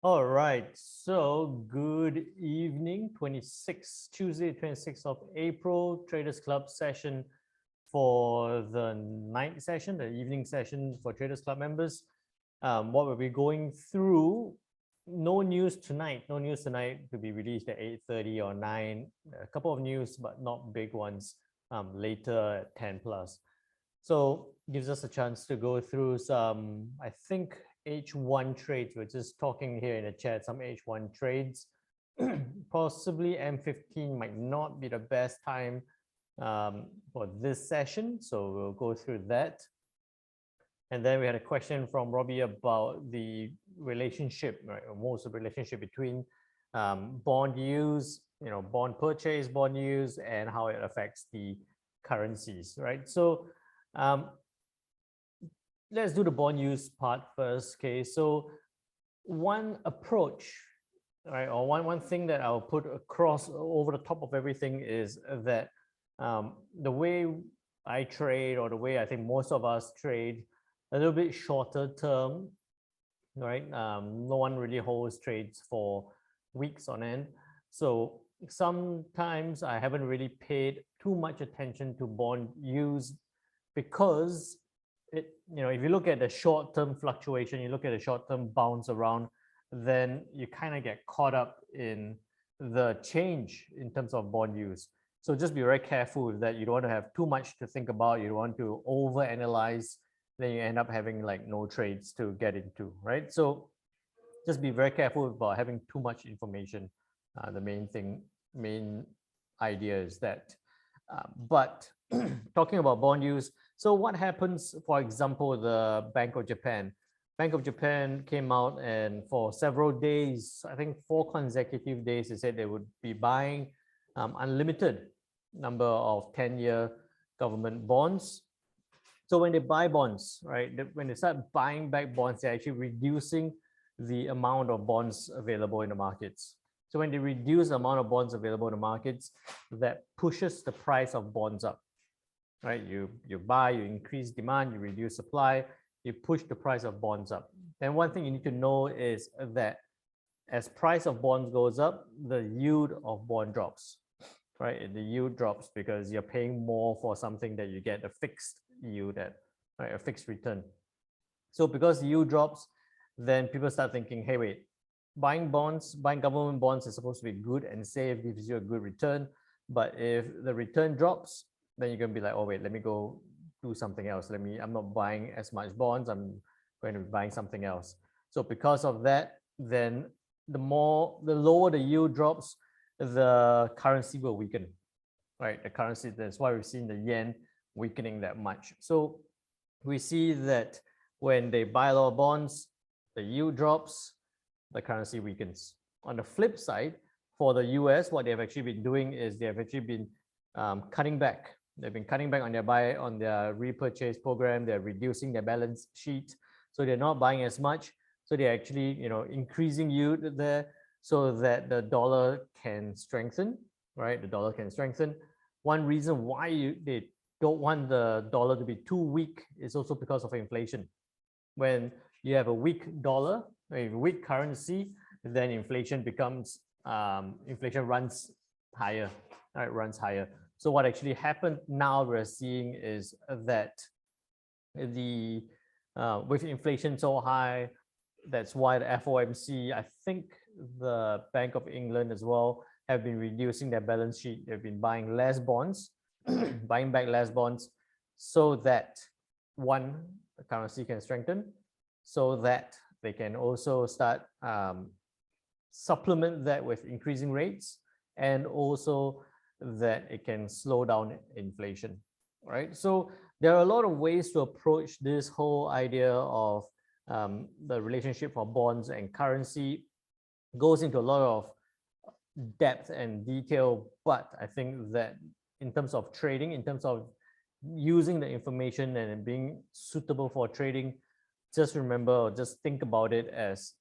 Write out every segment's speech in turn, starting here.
All right, so good evening, Tuesday, 26th of April, Traders Club session for the night session, the evening session for Traders Club members. What we'll be going through, no news tonight to be released at 8:30 or 9. A couple of news, but not big ones later at 10 plus. So gives us a chance to go through some, I think, H1 trades. We're just talking here in the chat, some H1 trades. Possibly M15 might not be the best time for this session. So we'll go through that. And then we had a question from Robbie about the relationship, right? Most of the relationship between bond use, bond purchase, bond use, and how it affects the currencies, right? So let's do the bond use part first. Okay, so one approach, right, or one thing that I'll put across over the top of everything is that the way I trade, or the way I think most of us trade, a little bit shorter term, right? No one really holds trades for weeks on end. So sometimes I haven't really paid too much attention to bond use because if you look at the short-term fluctuation, you look at the short-term bounce around, then you kind of get caught up in the change in terms of bond use. So just be very careful with that. You don't want to have too much to think about. You don't want to overanalyze. Then you end up having like no trades to get into, right? So just be very careful about having too much information. The main idea is that. But talking about bond use, so what happens, for example, the Bank of Japan? Bank of Japan came out and for several days, I think 4 consecutive days, they said they would be buying unlimited number of 10-year government bonds. So when they buy bonds, right, when they start buying back bonds, they're actually reducing the amount of bonds available in the markets. So when they reduce the amount of bonds available in the markets, that pushes the price of bonds up, right? You buy, you increase demand, you reduce supply, you push the price of bonds up. Then one thing you need to know is that as price of bonds goes up, the yield of bond drops, right? And the yield drops because you're paying more for something that you get a fixed yield at, right? A fixed return. So because the yield drops, then people start thinking, hey, wait, buying government bonds is supposed to be good and safe, gives you a good return. But if the return drops, then you're going to be like, oh, wait, let me go do something else. I'm not buying as much bonds. I'm going to be buying something else. So because of that, then the lower the yield drops, the currency will weaken, right? The currency, that's why we've seen the yen weakening that much. So we see that when they buy a lot of bonds, the yield drops, the currency weakens. On the flip side, for the US, what they've actually been doing is they've actually been cutting back. They've been cutting back on their repurchase program. They're reducing their balance sheet, so they're not buying as much. So they're actually, increasing yield there so that the dollar can strengthen, right? The dollar can strengthen. One reason why they don't want the dollar to be too weak is also because of inflation. When you have a weak dollar, a weak currency, then inflation runs higher, right? Runs higher. So what actually happened now we're seeing is that with inflation so high, that's why the FOMC, I think the Bank of England as well, have been reducing their balance sheet. They've been buying less bonds, buying back less bonds, so that the currency can strengthen, so that they can also start supplement that with increasing rates, and also that it can slow down inflation, right? So there are a lot of ways to approach this whole idea of the relationship for bonds and currency. Goes into a lot of depth and detail, but I think that in terms of trading, in terms of using the information and being suitable for trading, just remember, or just think about it as,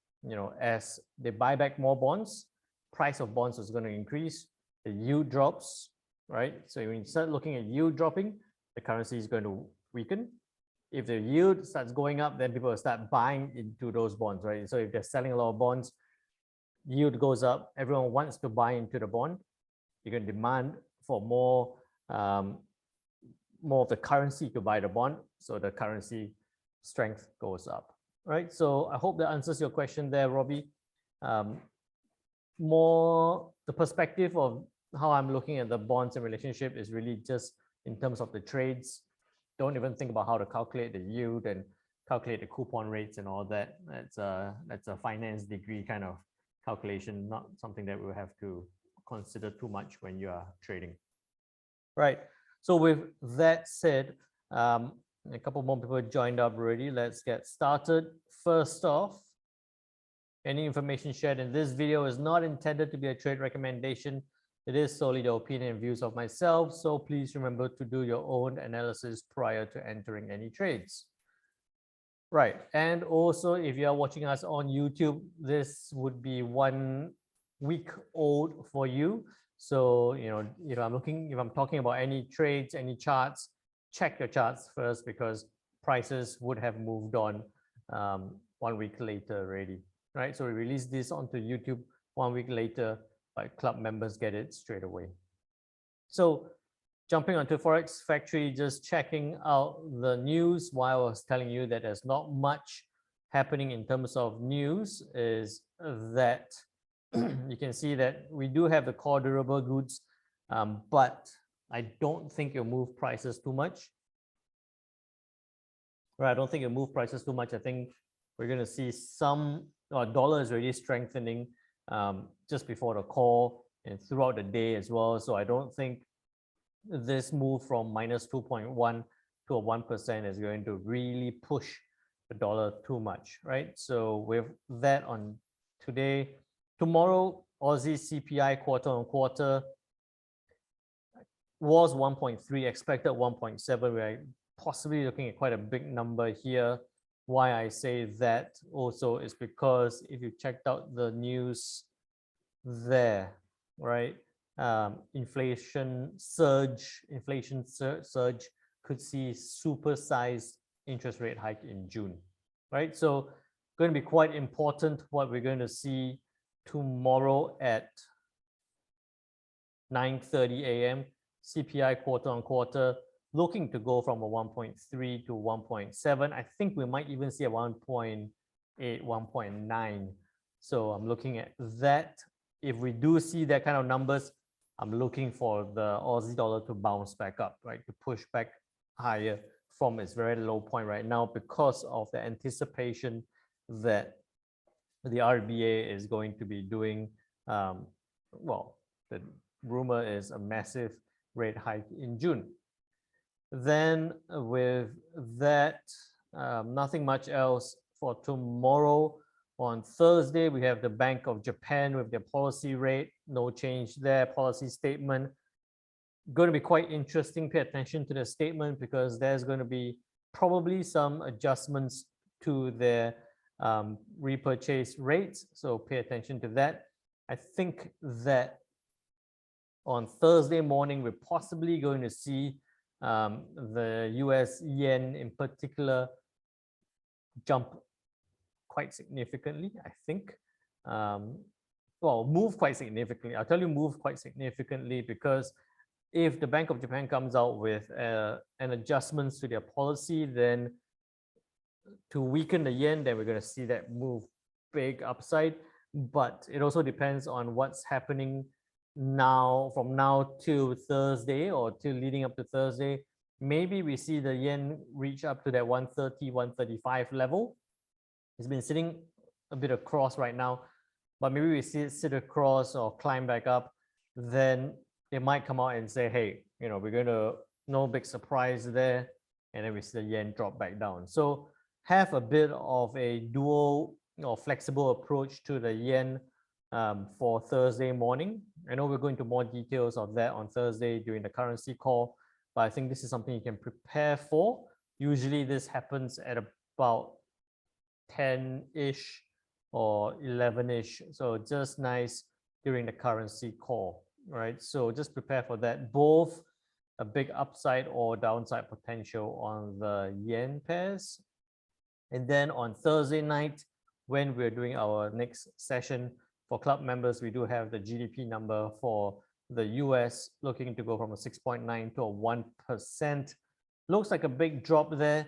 as they buy back more bonds, price of bonds is going to increase, the yield drops, right? So when you start looking at yield dropping, the currency is going to weaken. If the yield starts going up, then people will start buying into those bonds, right? So if they're selling a lot of bonds, yield goes up, everyone wants to buy into the bond. You're going to demand for more of the currency to buy the bond, so the currency strength goes up, right? So I hope that answers your question there, Robbie. More the perspective of how I'm looking at the bonds and relationship is really just in terms of the trades. Don't even think about how to calculate the yield and calculate the coupon rates and all that. That's a finance degree kind of calculation, not something that we'll have to consider too much when you are trading. Right. So with that said, a couple more people joined up already. Let's get started. First off, any information shared in this video is not intended to be a trade recommendation. It is solely the opinion and views of myself. So please remember to do your own analysis prior to entering any trades. Right. And also, if you are watching us on YouTube, this would be 1 week old for you. So, if I'm talking about any trades, any charts, check your charts first, because prices would have moved on 1 week later already, right? So we release this onto YouTube 1 week later, but club members get it straight away. So jumping onto Forex Factory, just checking out the news while I was telling you that there's not much happening in terms of news, is that you can see that we do have the core durable goods, but I don't think it'll move prices too much. Right, I don't think it'll move prices too much. I think we're going to see some dollar is already strengthening just before the call and throughout the day as well. So I don't think this move from minus 2.1 to a 1% is going to really push the dollar too much, right? So with that on today, tomorrow, Aussie CPI quarter on quarter was 1.3, expected 1.7. We're possibly looking at quite a big number here. Why I say that also is because if you checked out the news there, right? Inflation surge could see supersized interest rate hike in June, right? So going to be quite important what we're going to see tomorrow at 9:30 a.m. CPI quarter on quarter, looking to go from a 1.3 to 1.7. I think we might even see a 1.8, 1.9. So I'm looking at that. If we do see that kind of numbers, I'm looking for the Aussie dollar to bounce back up, right? To push back higher from its very low point right now, because of the anticipation that the RBA is going to be doing, well, the rumor is a massive rate hike in June. Then with that, nothing much else for tomorrow. On Thursday, we have the Bank of Japan with their policy rate, no change there, policy statement. Going to be quite interesting. Pay attention to the statement, because there's going to be probably some adjustments to their repurchase rates. So pay attention to that. I think that on Thursday morning, we're possibly going to see the US yen in particular jump quite significantly, I think. Well, move quite significantly. I'll tell you move quite significantly, because if the Bank of Japan comes out with an adjustments to their policy, then to weaken the yen, then we're going to see that move big upside. But it also depends on what's happening now, from now to Thursday, or till leading up to Thursday. Maybe we see the yen reach up to that 130, 135 level. It's been sitting a bit across right now, but maybe we see it sit across or climb back up. Then they might come out and say, hey, we're going to, no big surprise there. And then we see the yen drop back down. So have a bit of a dual or flexible approach to the yen for Thursday morning. I know we're going into more details of that on Thursday during the currency call, but I think this is something you can prepare for. Usually this happens at about 10-ish or 11-ish. So just nice during the currency call, right? So just prepare for that. Both a big upside or downside potential on the yen pairs. And then on Thursday night, when we're doing our next session for club members, we do have the GDP number for the US looking to go from a 6.9 to a 1%. Looks like a big drop there.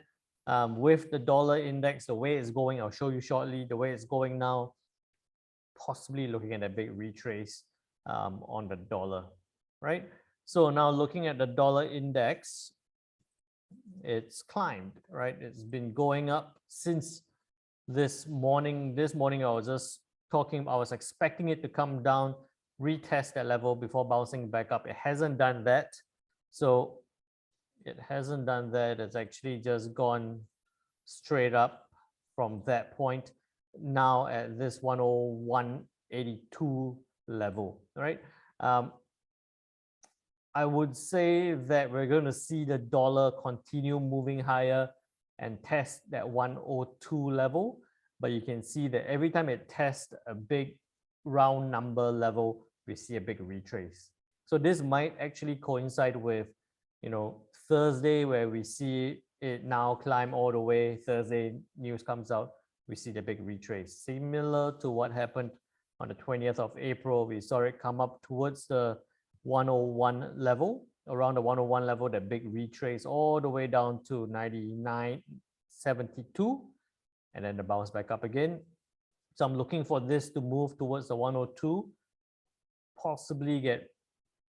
With the dollar index, the way it's going, I'll show you shortly, the way it's going now, possibly looking at a big retrace on the dollar, right? So now looking at the dollar index, it's climbed, right? It's been going up since this morning. This morning I was just talking, I was expecting it to come down, retest that level before bouncing back up. It hasn't done that. So it hasn't done that. It's actually just gone straight up from that point, now at this 101.82 level, right? I would say that we're going to see the dollar continue moving higher and test that 102 level. But you can see that every time it tests a big round number level, we see a big retrace. So this might actually coincide with, you know, Thursday, where we see it now climb all the way. Thursday news comes out, we see the big retrace. Similar to what happened on the 20th of April, we saw it come up towards the 101 level, around the 101 level, that big retrace all the way down to 99.72, and then the bounce back up again. So I'm looking for this to move towards the 102, possibly get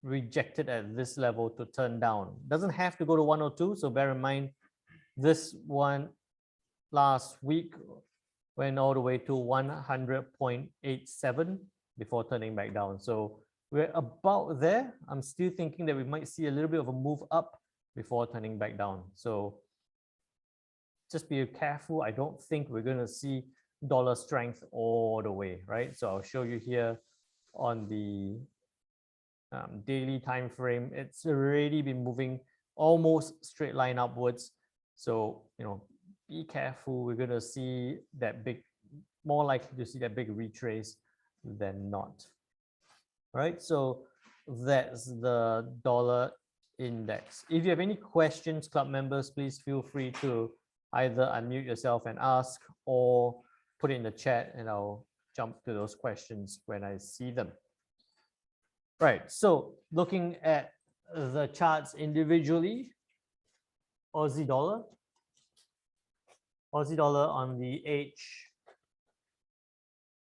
rejected at this level to turn down. Doesn't have to go to 102, so bear in mind this one last week went all the way to 100.87 before turning back down. So we're about there. I'm still thinking that we might see a little bit of a move up before turning back down. So just be careful. I don't think we're going to see dollar strength all the way, right? So I'll show you here on the daily time frame. It's already been moving almost straight line upwards. So, you know, be careful. We're going to see that big, more likely to see that big retrace than not. Right, so that's the dollar index. If you have any questions, club members, please feel free to either unmute yourself and ask, or put it in the chat and I'll jump to those questions when I see them. Right, so looking at the charts individually, Aussie dollar on the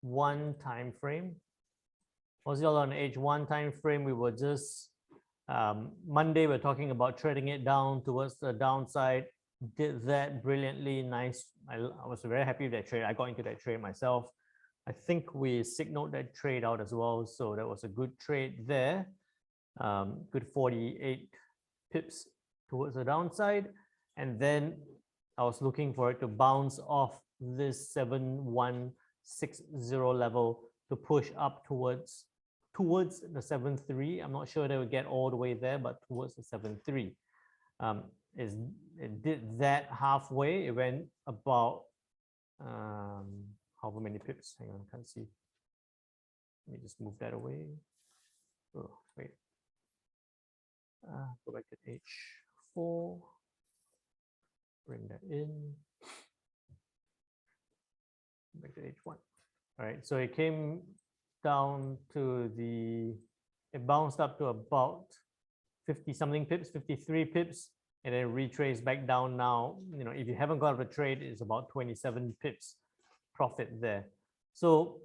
H1 time frame. Aussie dollar on H1 time frame, we were just Monday, we're talking about trading it down towards the downside. Did that brilliantly, nice. I was very happy with that trade. I got into that trade myself. I think we signaled that trade out as well, so that was a good trade there. Good 48 pips towards the downside, and then I was looking for it to bounce off this 7160 level to push up towards the 7.3. I'm not sure they would get all the way there, but towards the 7.3. It did that halfway. It went about however many pips. Hang on, I can't see. Let me just move that away. Oh, wait. Go back to H4. Bring that in. Back to H1. All right, so it came down to it bounced up to about 50 something pips, 53 pips, and then retraced back down now. You know, if you haven't got a trade, it's about 27 pips profit there. So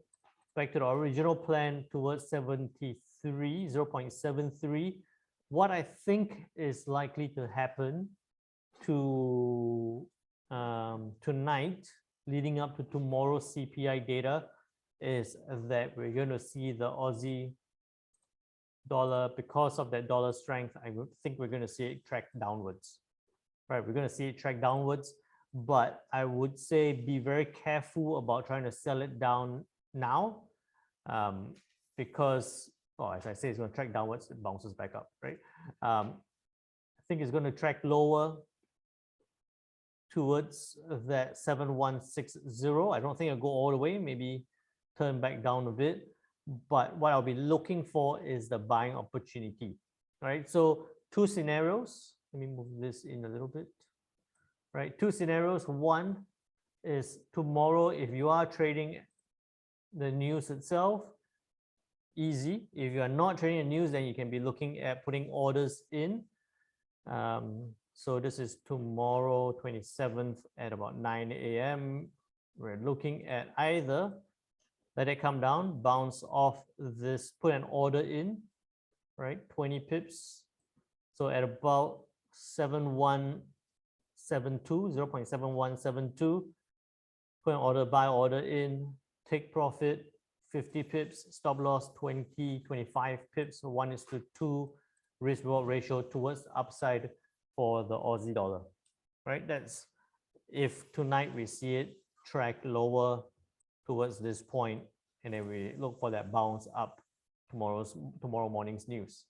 back to the original plan towards 73, 0.73. What I think is likely to happen to tonight, leading up to tomorrow's CPI data, is that we're going to see the Aussie dollar, because of that dollar strength, I would think we're going to see it track downwards. Right, we're going to see it track downwards, but I would say be very careful about trying to sell it down now, because, as I say, it's going to track downwards, it bounces back up, right? I think it's going to track lower towards that 7160. I don't think it'll go all the way, maybe turn back down a bit. But what I'll be looking for is the buying opportunity, right? So two scenarios. Let me move this in a little bit, right? Two scenarios. One is tomorrow, if you are trading the news itself, easy. If you are not trading the news, then you can be looking at putting orders in. So this is tomorrow, 27th at about 9 a.m. We're looking at either let it come down, bounce off this, put an order in, right? 20 pips. So at about 7172, 0.7172, put an order, buy order in, take profit, 50 pips, stop loss 20, 25 pips, so 1:2 risk reward ratio towards the upside for the Aussie dollar, right? That's if tonight we see it track lower towards this point, and then we look for that bounce up tomorrow morning's news.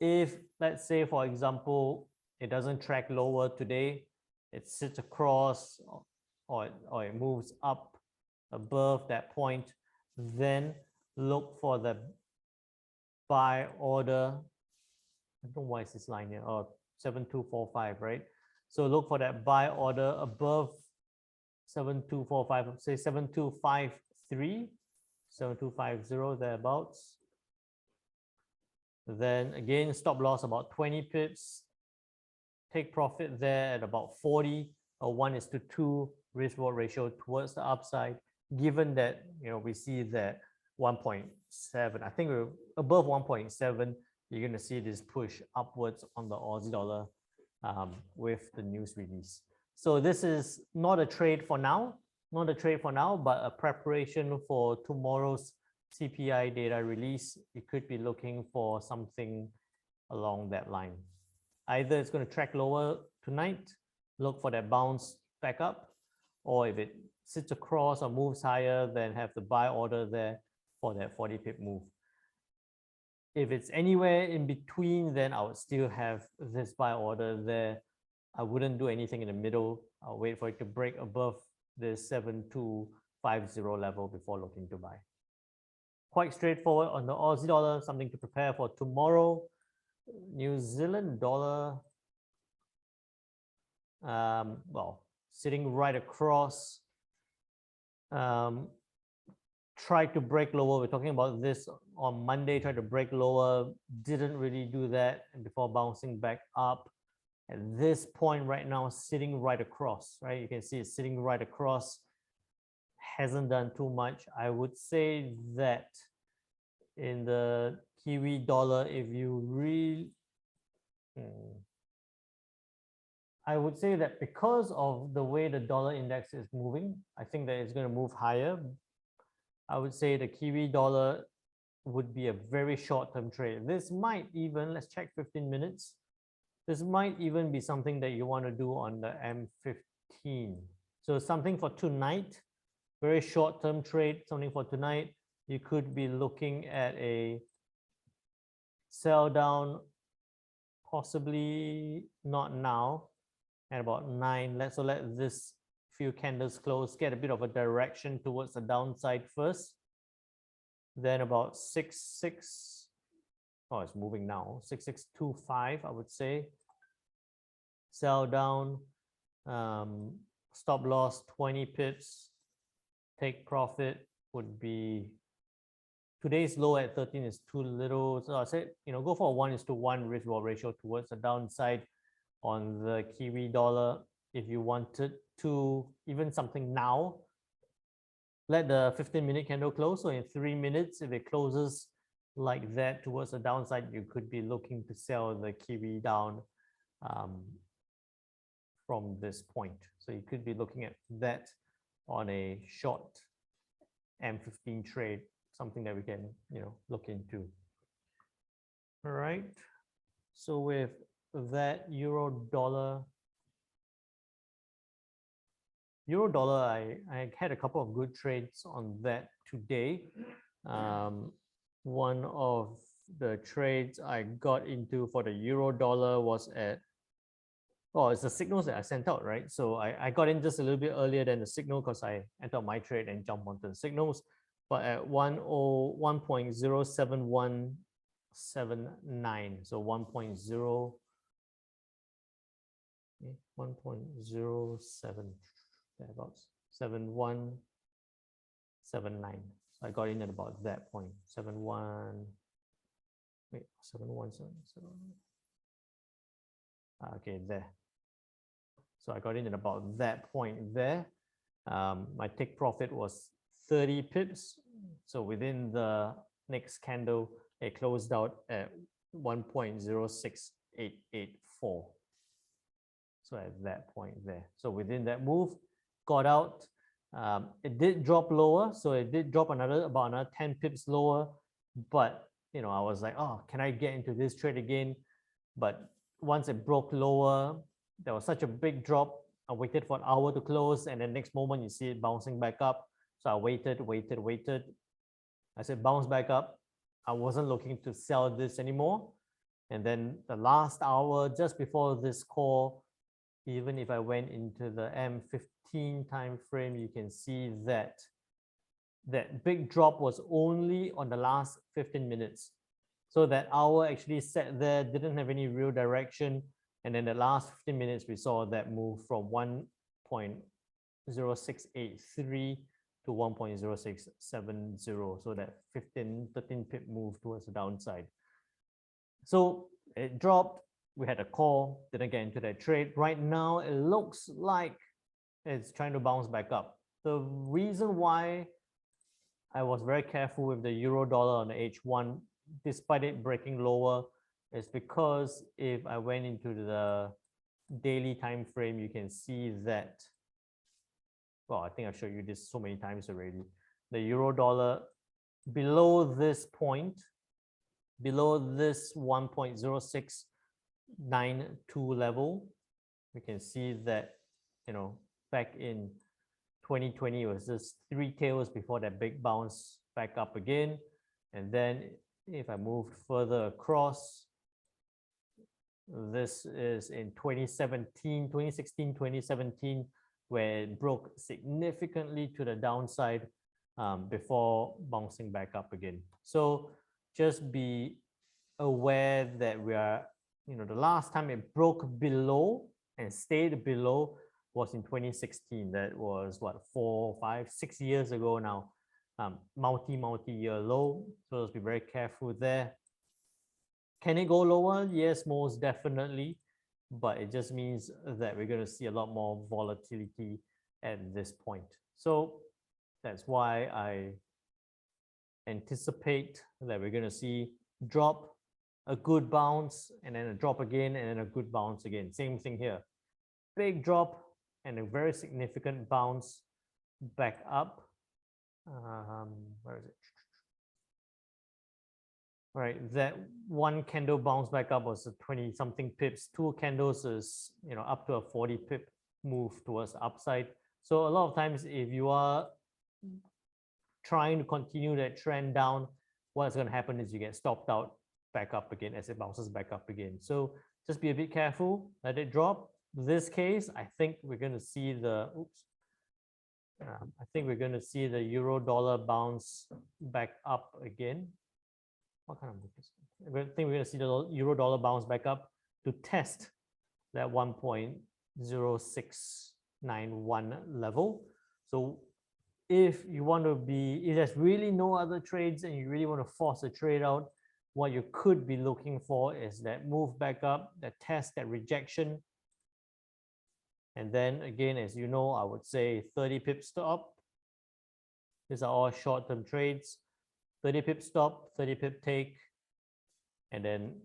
If, let's say, for example, it doesn't track lower today, it sits across or it moves up above that point, then look for the buy order. I don't know why is this line here, 7245, right? So look for that buy order above 7245, say 7253, 7250, thereabouts. Then again, stop loss about 20 pips, take profit there at about 40, a 1:2 risk reward ratio towards the upside, given that we see that 1.7, I think we're above 1.7, you're going to see this push upwards on the Aussie dollar with the news release. So this is not a trade for now, but a preparation for tomorrow's CPI data release. You could be looking for something along that line. Either it's going to track lower tonight, look for that bounce back up, or if it sits across or moves higher, then have the buy order there for that 40 pip move. If it's anywhere in between, then I would still have this buy order there. I wouldn't do anything in the middle. I'll wait for it to break above the 7250 level before looking to buy. Quite straightforward on the Aussie dollar, something to prepare for tomorrow. New Zealand dollar, well, sitting right across, tried to break lower. We're talking about this on Monday, tried to break lower, didn't really do that, and before bouncing back up. At this point right now, sitting right across, right? You can see it's sitting right across, hasn't done too much. I would say that in the Kiwi dollar, if you really, I would say that because of the way the dollar index is moving, I think that it's going to move higher. I would say the Kiwi dollar would be a very short-term trade. This might even, let's check 15 minutes. This might even be something that you want to do on the M15. So something for tonight, very short-term trade, something for tonight. You could be looking at a sell down, possibly not now, at about 9. Let's let this few candles close, get a bit of a direction towards the downside first. Then about 66, oh, it's moving now, 6625, I would say. Sell down, stop loss 20 pips, take profit would be, today's low at 13 is too little. So I said, go for a 1:1 risk reward ratio towards the downside on the Kiwi dollar. If you wanted to, even something now, let the 15-minute candle close. So in 3 minutes, if it closes like that towards the downside, you could be looking to sell the Kiwi down from this point. So you could be looking at that on a short M15 trade, something that we can, look into. All right. So with that, euro dollar, I had a couple of good trades on that today. One of the trades I got into for the euro dollar was at, oh, it's the signals that I sent out, right? So I got in just a little bit earlier than the signal because I entered my trade and jumped onto the signals. But at 1.07179, so 1.07, thereabouts, 7179. So I got in at about that point, 7-1. Wait, 7-1. Okay, there. So I got in at about that point there. My take profit was 30 pips. So within the next candle, it closed out at 1.06884. So at that point there. So within that move, got out. It did drop lower. So it did drop about another 10 pips lower. But I was like, oh, can I get into this trade again? But once it broke lower, there was such a big drop. I waited for an hour to close, and the next moment you see it bouncing back up. So I waited. I said bounce back up. I wasn't looking to sell this anymore. And then the last hour, just before this call, even if I went into the M15 time frame, you can see that big drop was only on the last 15 minutes. So that hour actually sat there, didn't have any real direction. And then the last 15 minutes, we saw that move from 1.0683 to 1.0670. So that 13 pip move towards the downside. So it dropped. We had a call, didn't get into that trade. Right now, it looks like it's trying to bounce back up. The reason why I was very careful with the euro dollar on the H1, despite it breaking lower, is because if I went into the daily time frame, you can see that, well, I think I've showed you this so many times already. The euro dollar below this point, below this 1.0692 level, we can see that, back in 2020, it was just 3 tails before that big bounce back up again. And then if I moved further across, this is in 2016, 2017, where it broke significantly to the downside before bouncing back up again. So just be aware that we are, the last time it broke below and stayed below was in 2016. That was what, 4, 5, 6 years ago now. Multi-year low. So let's be very careful there. Can it go lower? Yes, most definitely. But it just means that we're going to see a lot more volatility at this point. So that's why I anticipate that we're going to see drop, a good bounce, and then a drop again, and then a good bounce again. Same thing here. Big drop and a very significant bounce back up. Where is it? All right, that one candle bounce back up was 20 something pips. 2 candles is up to a 40 pip move towards the upside. So a lot of times, if you are trying to continue that trend down, what's going to happen is you get stopped out back up again as it bounces back up again. So just be a bit careful. Let it drop. In this case, I think we're going to see the euro dollar bounce back up again. What kind of move is it? I think we're going to see the euro dollar bounce back up to test that 1.0691 level. So if there's really no other trades and you really want to force a trade out, what you could be looking for is that move back up, that test, that rejection. And then again, as you know, I would say 30 pip stop. These are all short-term trades. 30 pip stop, 30 pip take, and then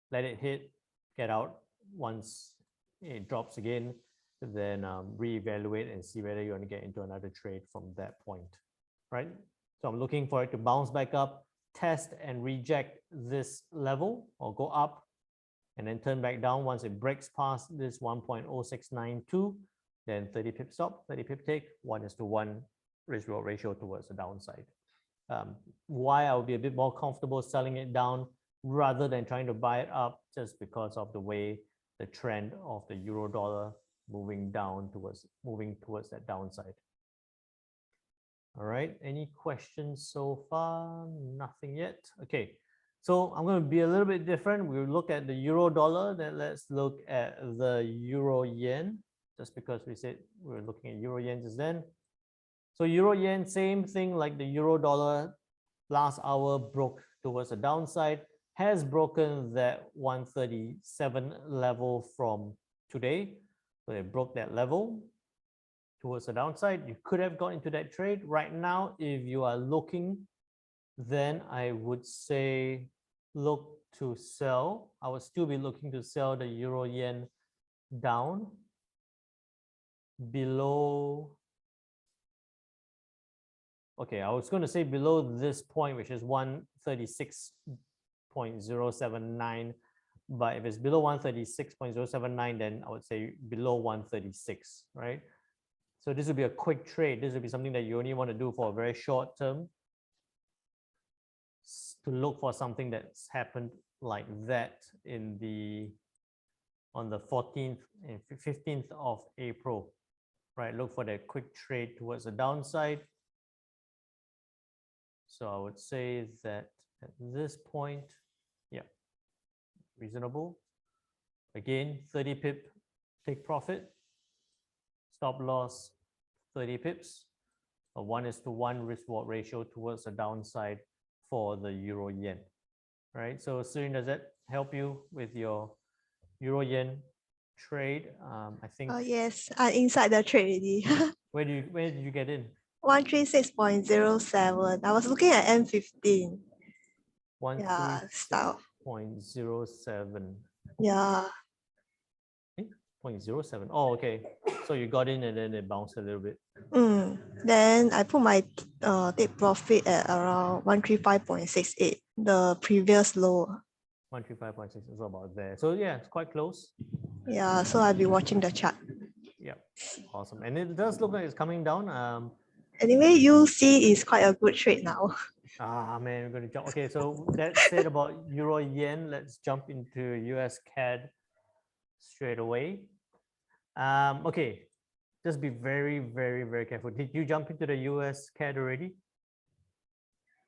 let it hit, get out. Once it drops again, then reevaluate and see whether you want to get into another trade from that point, right? So I'm looking for it to bounce back up, test and reject this level, or go up and then turn back down. Once it breaks past this 1.0692, then 30 pip stop, 30 pip take, 1:1 risk-reward ratio towards the downside. Why I would be a bit more comfortable selling it down rather than trying to buy it up, just because of the way the trend of the euro dollar moving towards that downside. All right, any questions so far? Nothing yet. Okay, so I'm going to be a little bit different. We'll look at the euro dollar, then let's look at the euro yen, just because we said we were looking at euro yen just then. So euro yen, same thing like the euro dollar. Last hour broke towards the downside, has broken that 137 level from today. So it broke that level towards the downside. You could have got into that trade. Right now, if you are looking, then I would say look to sell. I would still be looking to sell the euro yen down below. Okay, I was going to say below this point, which is 136.079. But if it's below 136.079, then I would say below 136, right? So this would be a quick trade. This would be something that you only want to do for a very short term, to look for something that's happened like that on the 14th and 15th of April, right? Look for that quick trade towards the downside. So I would say that at this point, yeah, reasonable. Again, 30 pip take profit, stop loss 30 pips, a 1:1 risk reward ratio towards the downside for the euro yen, right? So Surin, does that help you with your euro yen trade? I think. Oh yes, I'm inside the trade already. where did you get in? 136.07. I was looking at M15. Yeah, style. 136.07. Yeah. 0.07. Oh, okay. So you got in and then it bounced a little bit. Then I put my take profit at around 135.68, the previous low. 135.6 is about there. So yeah, it's quite close. Yeah, so I'll be watching the chart. Yeah, awesome. And it does look like it's coming down. Anyway, UC is quite a good trade now. Ah man, we're going to jump. Okay, so that's it about euro yen. Let's jump into US CAD straight away. Okay, just be very, very, very careful. Did you jump into the US CAD already?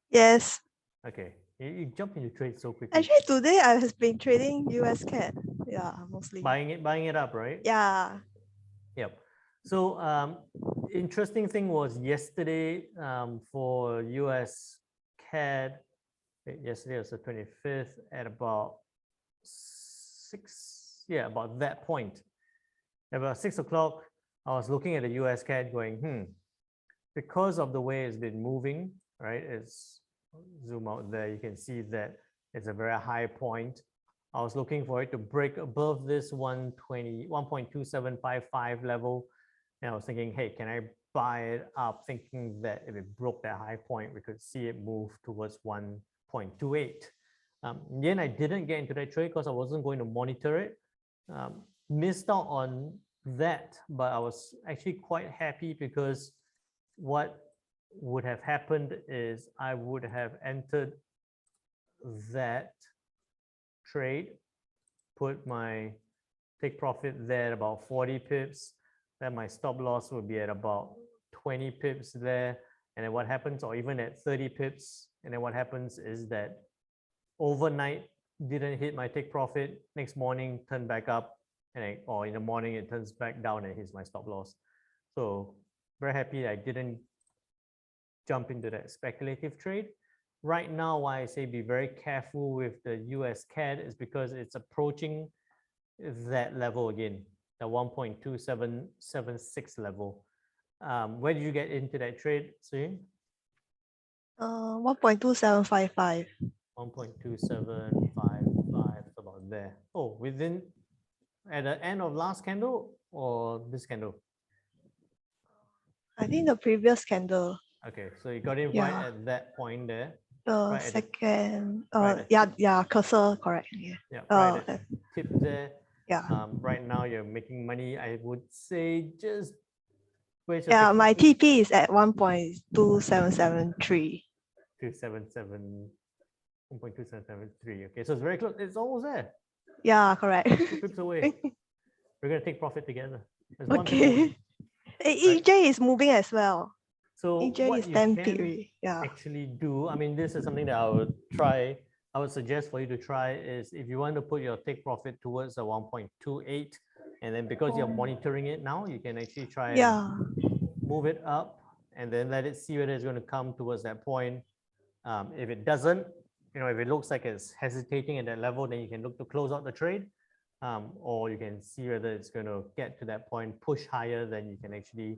Yes. Okay, you jump into trade so quickly. Actually, today I have been trading US CAD. Yeah, mostly. Buying it up, right? Yeah. Yep. So interesting thing was yesterday for US CAD, yesterday was the 25th at about about that point. At about 6 o'clock, I was looking at the US CAD going, because of the way it's been moving, right? It's zoom out there, you can see that it's a very high point. I was looking for it to break above this 1.2755 level. And I was thinking, hey, can I buy it up? Thinking that if it broke that high point, we could see it move towards 1.28. In the end, I didn't get into that trade because I wasn't going to monitor it. Missed out on that, but I was actually quite happy because what would have happened is I would have entered that trade, put my take profit there at about 40 pips, then my stop loss would be at about 20 pips there. And then what happens, or even at 30 pips, and then what happens is that overnight didn't hit my take profit, next morning turned back up, and or in the morning it turns back down and hits my stop loss. So very happy I didn't jump into that speculative trade. Right now, why I say be very careful with the US CAD is because it's approaching that level again, the 1.2776 level. Where did you get into that trade, Suyin? 1.2755. 1.2755, about there. Oh, within at the end of last candle or this candle? I think the previous candle. Okay, so you got in right at that point there. The right second, yeah, cursor, correct. Yeah, right at tip there. Yeah. Right now you're making money. I would say just yeah, my TP is at 1.2773. 1.2773. Okay, so it's very close. It's almost there. Yeah, correct. 2 pips away. We're gonna take profit together. Okay. EJ is moving as well. So EJ what is you 10 can actually do, I mean, this is something that I would suggest for you to try is if you want to put your take profit towards a 1.28, and then because you're monitoring it now, you can actually try and move it up and then let it see whether it's going to come towards that point. If it doesn't, if it looks like it's hesitating at that level, then you can look to close out the trade, or you can see whether it's going to get to that point, push higher, then you can actually,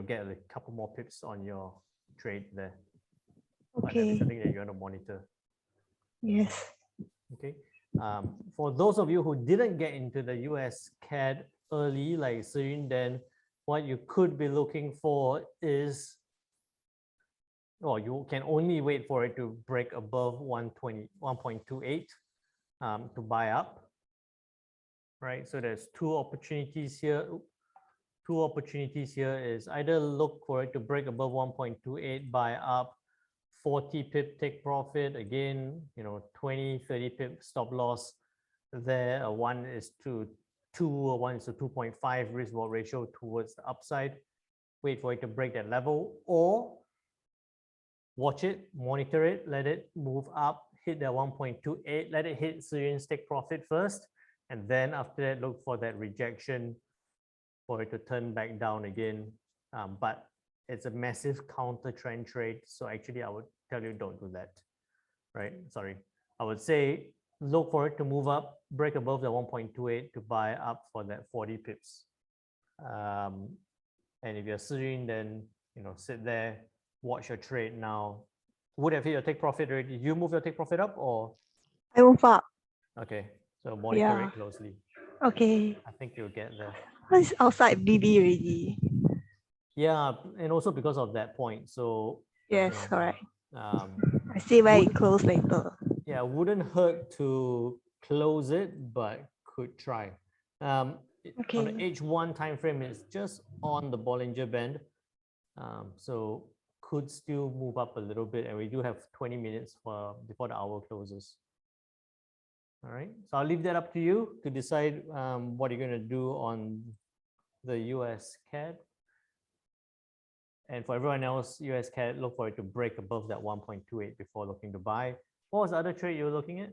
get a couple more pips on your trade there. But that'd be Okay. something that you want to monitor. Yes. Okay. For those of you who didn't get into the US CAD early, like Serene, then what you could be looking for is, well, you can only wait for it to break above 1.28 to buy up, right? So there's two opportunities here. Two opportunities here is either look for it to break above 1.28, buy up, 40 pip take profit, again, 20, 30 pip stop loss there. One is to 2 or one is to 2.5 risk reward ratio towards the upside. Wait for it to break that level, or watch it, monitor it, let it move up, hit that 1.28, let it hit Syrian's take profit first, and then after that, look for that rejection for it to turn back down again. But it's a massive counter trend trade. So actually, I would tell you don't do that, right? Sorry. I would say look for it to move up, break above the 1.28 to buy up for that 40 pips. And if you're Syrian, then, sit there, watch your trade now. Would have hit your take profit already? Did you move your take profit up or? I move up. Okay, so monitor it closely. Okay. I think you'll get there. It's outside BB already. Yeah, and also because of that point. So yes, correct. I see where it closed later. Yeah, wouldn't hurt to close it, but could try. On the H1 time frame, it's just on the Bollinger Band, so could still move up a little bit, and we do have 20 minutes before the hour closes. All right, so I'll leave that up to you to decide what you're going to do on the US CAD. And for everyone else, US CAD, look for it to break above that 1.28 before looking to buy. What was the other trade you were looking at?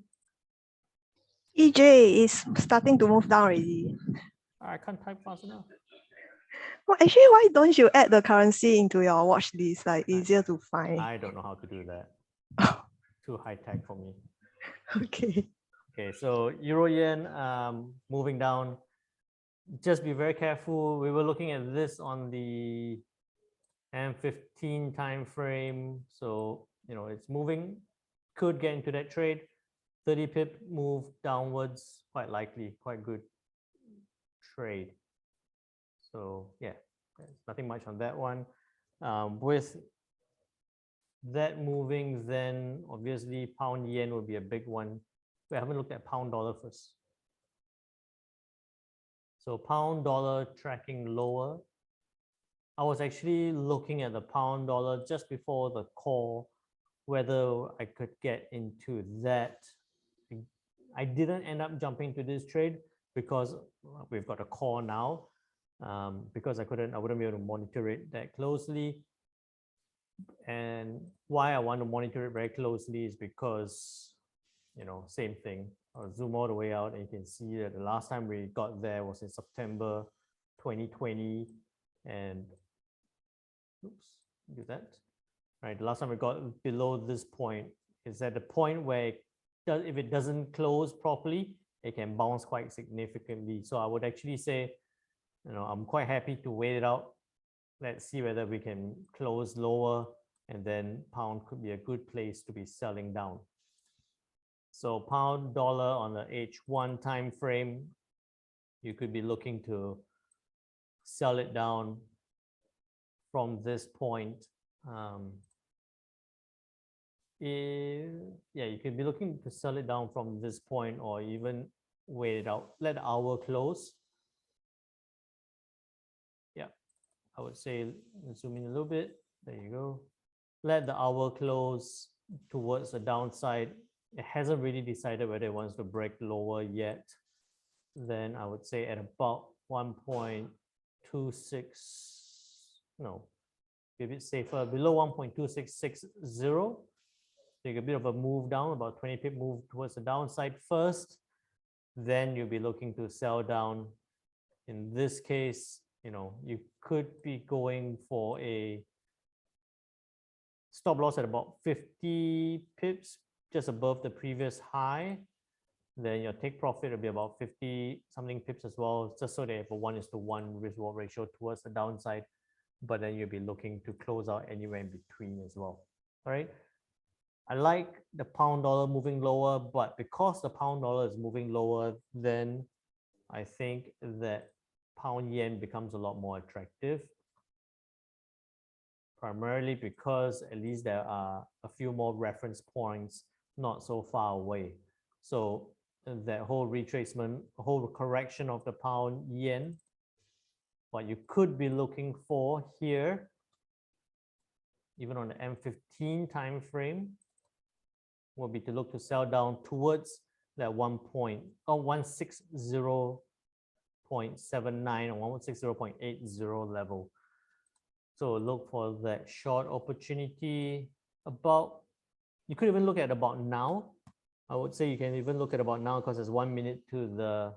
EJ is starting to move down already. I can't type fast enough. Well, actually, why don't you add the currency into your watch list? Like easier to find. I don't know how to do that. Too high tech for me. Okay. Okay, so Euro Yen moving down. Just be very careful. We were looking at this on the M15 time frame. So, it's moving. Could get into that trade. 30 pip move downwards, quite likely, quite good trade. So yeah, there's nothing much on that one. With that moving, then obviously pound yen will be a big one. We haven't looked at pound dollar first. So pound dollar tracking lower. I was actually looking at the pound dollar just before the call, whether I could get into that. I didn't end up jumping to this trade because we've got a call now. Because I wouldn't be able to monitor it that closely. And why I want to monitor it very closely is because, same thing. I'll zoom all the way out and you can see that the last time we got there was in September 2020. And oops, do that. Right, the last time we got below this point is at the point where if it doesn't close properly, it can bounce quite significantly. So I would actually say, I'm quite happy to wait it out. Let's see whether we can close lower, and then pound could be a good place to be selling down. So pound dollar on the H1 time frame, you could be looking to sell it down from this point. You could be looking to sell it down from this point, or even wait it out, let the hour close. I would say zoom in a little bit. There you go. Let the hour close towards the downside. It hasn't really decided whether it wants to break lower yet. Then I would say at about 1.26, no, be a bit safer, below 1.2660. Take a bit of a move down, about 20 pip move towards the downside first. Then you'll be looking to sell down. In this case, you could be going for a stop loss at about 50 pips, just above the previous high. Then your take profit will be about 50 something pips as well, just so they have a 1:1 risk reward ratio towards the downside. But then you'll be looking to close out anywhere in between as well. All right. I like the pound dollar moving lower, but because the pound dollar is moving lower, then I think that pound yen becomes a lot more attractive. Primarily because at least there are a few more reference points not so far away. So that whole retracement, whole correction of the pound yen, what you could be looking for here, even on the M15 time frame, will be to look to sell down towards that 160.79 or 160.80 level. So look for that short opportunity about, you could even look at about now. I would say you can even look at about now because there's 1 minute to the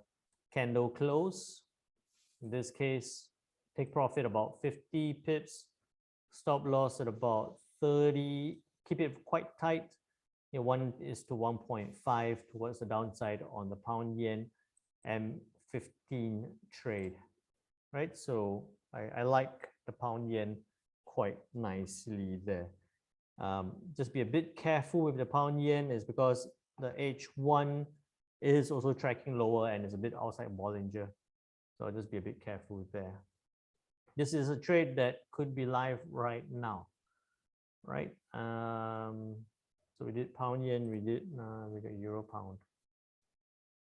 candle close. In this case, take profit about 50 pips, stop loss at about 30, keep it quite tight. 1:1.5 towards the downside on the pound yen M15 trade, right? So I like the pound yen quite nicely there. Just be a bit careful with the pound yen is because the H1 is also tracking lower and is a bit outside Bollinger. So I'll just be a bit careful there. This is a trade that could be live right now, right? So we did pound yen, we got euro pound.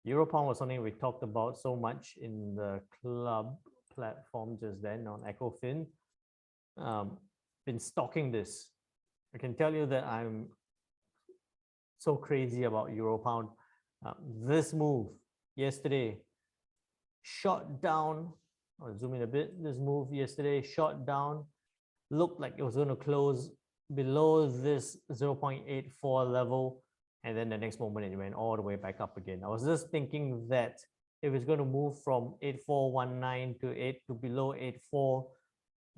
Euro pound was something we talked about so much in the club platform just then on Ecofin. Been stalking this. I can tell you that I'm so crazy about euro pound. This move yesterday shot down. I'll zoom in a bit. This move yesterday shot down, looked like it was going to close below this 0.84 level, and then the next moment it went all the way back up again. I was just thinking that if it's going to move from 8419 to below 84,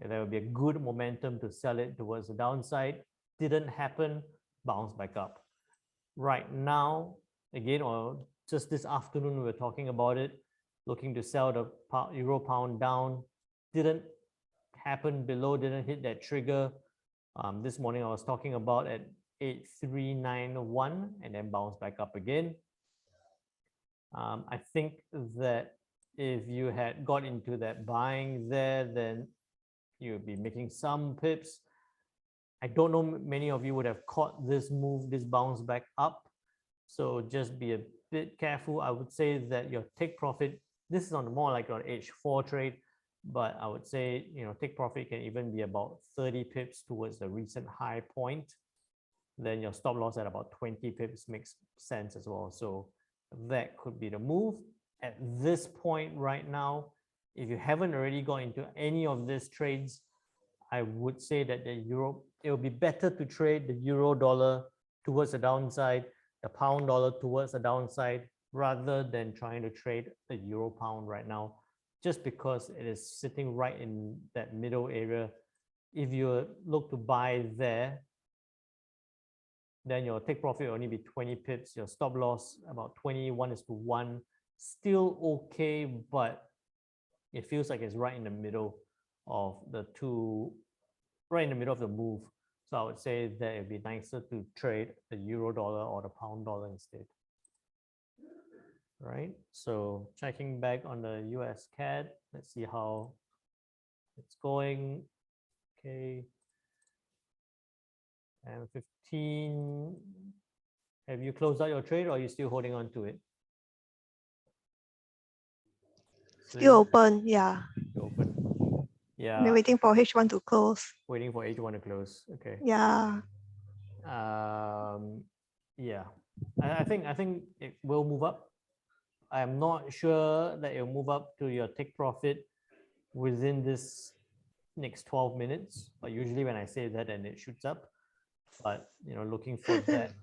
there will be a good momentum to sell it towards the downside. Didn't happen, bounce back up. Right now, again, or just this afternoon, we were talking about it, looking to sell the euro pound down. Didn't happen below, didn't hit that trigger. This morning I was talking about at 8391 and then bounce back up again. I think that if you had got into that buying there, then you'd be making some pips. I don't know many of you would have caught this move, this bounce back up. So just be a bit careful. I would say that your take profit, this is on more like an H4 trade, but I would say, take profit can even be about 30 pips towards the recent high point. Then your stop loss at about 20 pips makes sense as well. So that could be the move. At this point right now, if you haven't already got into any of these trades, I would say that it will be better to trade the euro dollar towards the downside, the pound dollar towards the downside, rather than trying to trade the euro pound right now, just because it is sitting right in that middle area. If you look to buy there, then your take profit will only be 20 pips, your stop loss about 21:1, still okay, but it feels like it's right in the middle of the two, right in the middle of the move. So I would say that it'd be nicer to trade the euro dollar or the pound dollar instead. Right, so checking back on the US CAD, let's see how it's going. Okay, and 15, have you closed out your trade or are you still holding on to it? Still open, yeah. Still open. Yeah. We're waiting for H1 to close. Waiting for H1 to close. Okay. Yeah. Yeah. I think it will move up. I'm not sure that it'll move up to your take profit within this next 12 minutes. But usually when I say that, then it shoots up. But looking for that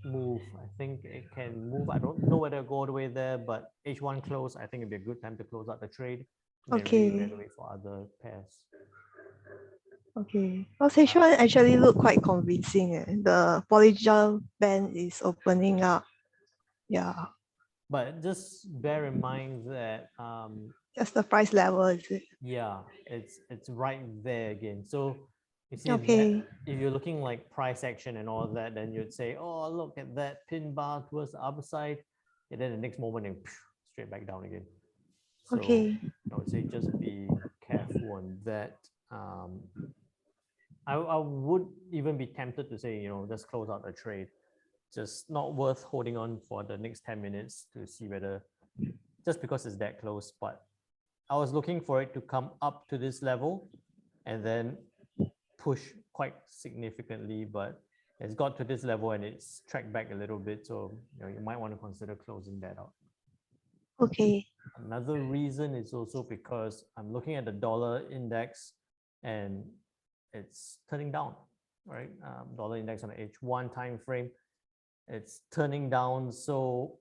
move, I think it can move. I don't know whether it'll go all the way there, but H1 close, I think it'd be a good time to close out the trade. Okay. Then wait for other pairs. Okay. Well, Sichuan actually look quite convincing. The Bollinger Band is opening up. Yeah. But just bear in mind that Just the price level, is it? yeah, it's right there again. So you see Okay. that if you're looking like price action and all that, then you'd say, oh, look at that pin bar towards the upside, and then the next moment it straight back down again. So Okay. I would say just be careful on that. I would even be tempted to say, just close out the trade. Just not worth holding on for the next 10 minutes to see whether, just because it's that close. But I was looking for it to come up to this level and then push quite significantly, but it's got to this level and it's tracked back a little bit. So you might want to consider closing that out. Okay. Another reason is also because I'm looking at the dollar index and it's turning down, right? Dollar index on the H1 time frame, it's turning down. So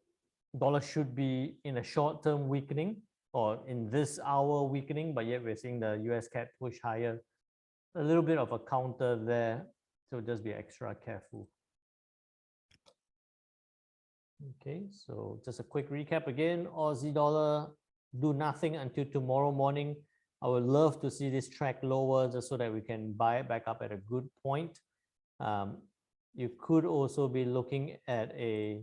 dollar should be in a short-term weakening or in this hour weakening, but yet we're seeing the US CAD push higher. A little bit of a counter there, so just be extra careful. Okay, so just a quick recap again. Aussie dollar, do nothing until tomorrow morning. I would love to see this track lower just so that we can buy it back up at a good point. You could also be looking at a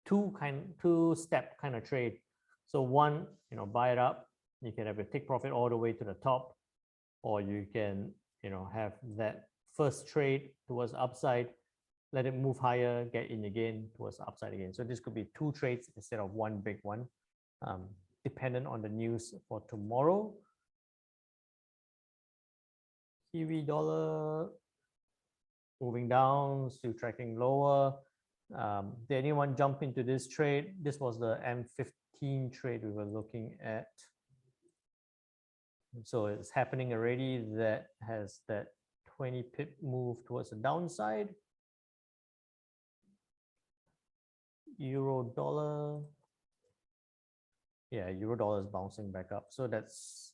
two-step kind of trade. So one, buy it up. You can have a take profit all the way to the top, or you can, have that first trade towards upside, let it move higher, get in again towards the upside again. So this could be two trades instead of one big one, dependent on the news for tomorrow. Kiwi dollar moving down, still tracking lower. Did anyone jump into this trade? This was the M15 trade we were looking at. So it's happening already. That has that 20 pip move towards the downside. Euro dollar. Yeah, euro dollar is bouncing back up. So that's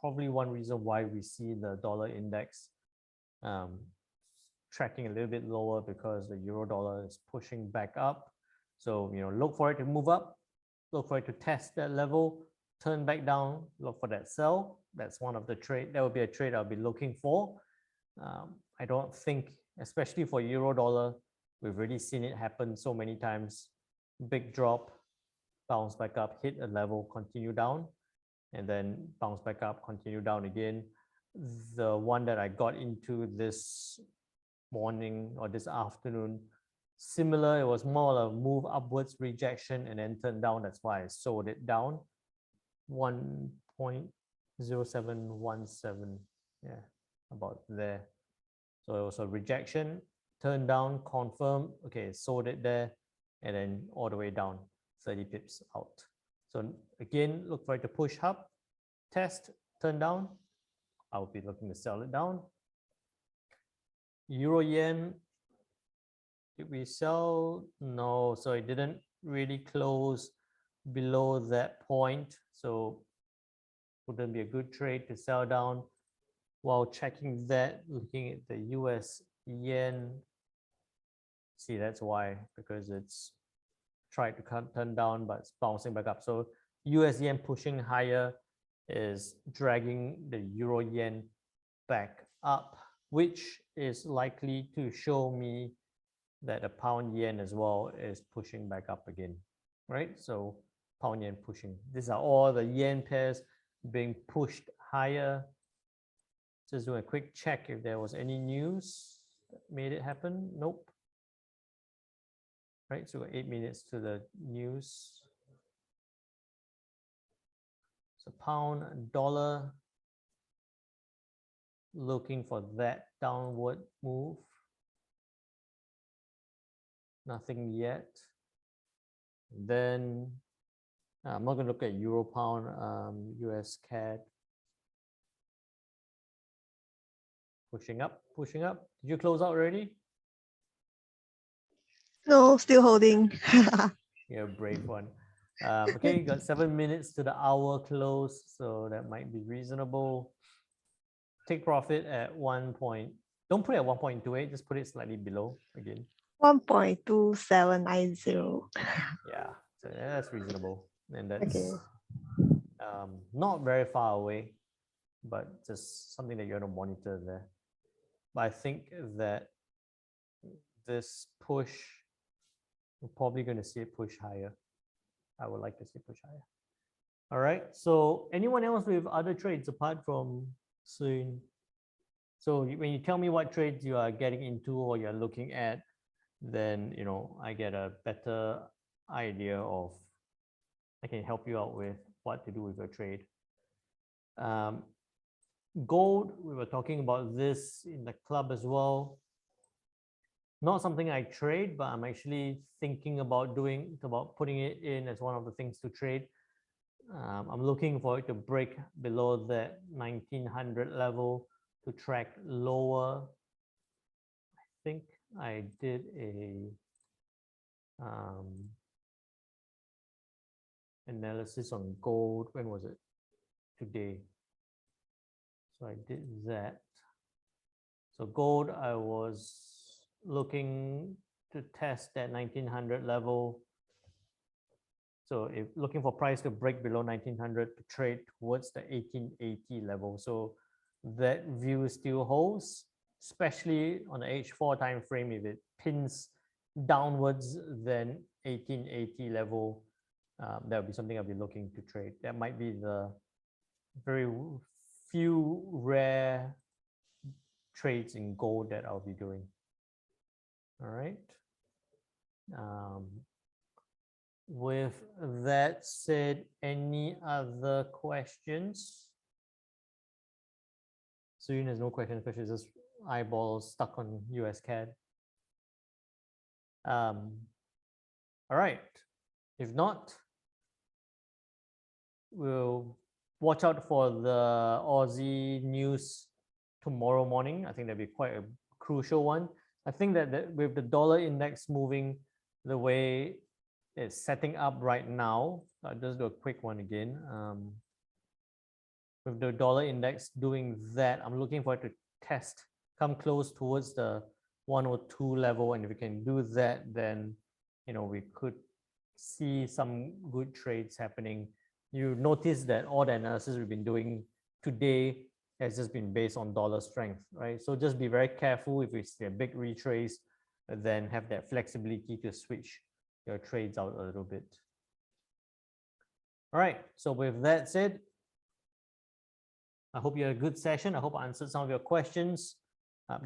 probably one reason why we see the dollar index tracking a little bit lower, because the euro dollar is pushing back up. So, look for it to move up, look for it to test that level, turn back down, look for that sell. That's one of the trade. That would be a trade I'll be looking for. I don't think, especially for euro dollar, we've already seen it happen so many times. Big drop, bounce back up, hit a level, continue down, and then bounce back up, continue down again. The one that I got into this morning or this afternoon, similar. It was more of a move upwards, rejection, and then turn down. That's why I sold it down. 1.0717. Yeah, about there. So it was a rejection, turn down, confirm. Okay, sold it there, and then all the way down, 30 pips out. So again, look for it to push up, test, turn down. I'll be looking to sell it down. Euro yen, did we sell? No, so it didn't really close below that point. So wouldn't be a good trade to sell down. While checking that, looking at the US yen, see, that's why, because it's tried to turn down, but it's bouncing back up. So US yen pushing higher is dragging the euro yen back up, which is likely to show me that the pound yen as well is pushing back up again, right? So pound yen pushing. These are all the yen pairs being pushed higher. Just do a quick check if there was any news that made it happen. Nope. Right, so 8 minutes to the news. So pound, dollar, looking for that downward move. Nothing yet. Then I'm not going to look at euro pound, US CAD. Pushing up, pushing up. Did you close out already? No, still holding. You're a brave one. Okay, got 7 minutes to the hour close, so that might be reasonable. take profit at don't put it at 1.28, just put it slightly below again. 1.2790. Yeah, so that's reasonable. And that's Okay. not very far away, but just something that you want to monitor there. But I think that this push, we're probably going to see it push higher. I would like to see it push higher. All right. So anyone else with other trades apart from Soon? So when you tell me what trades you are getting into or you're looking at, then I get a better idea of, I can help you out with what to do with your trade. Gold, we were talking about this in the club as well. Not something I trade, but I'm actually thinking about putting it in as one of the things to trade. I'm looking for it to break below that 1900 level to track lower. I think I did a analysis on gold. When was it? Today. So I did that. So gold, I was looking to test that 1900 level. So if looking for price to break below 1900 to trade towards the 1880 level. So that view still holds, especially on the H4 time frame. If it pins downwards, then 1880 level, that would be something I'll be looking to trade. That might be the very few rare trades in gold that I'll be doing. All right. With that said, any other questions? Soon there's no question. The question is just eyeballs stuck on US CAD. All right. If not, we'll watch out for the Aussie news tomorrow morning. I think that'll be quite a crucial one. I think that with the dollar index moving the way it's setting up right now, I'll just do a quick one again. With the dollar index doing that, I'm looking for it to come close towards the 102 level. And if we can do that, then we could see some good trades happening. You notice that all the analysis we've been doing today has just been based on dollar strength, right? So just be very careful if we see a big retrace, then have that flexibility to switch your trades out a little bit. All right, so with that said, I hope you had a good session. I hope I answered some of your questions,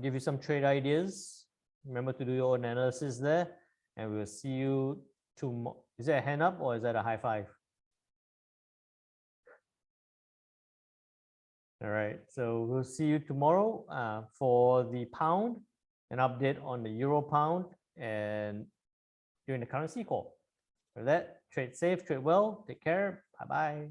give you some trade ideas. Remember to do your own analysis there, and we'll see you tomorrow. Is that a hand up or is that a high five? All right, so we'll see you tomorrow for the pound, an update on the euro pound, and during the currency call. For that, trade safe, trade well, take care, bye-bye.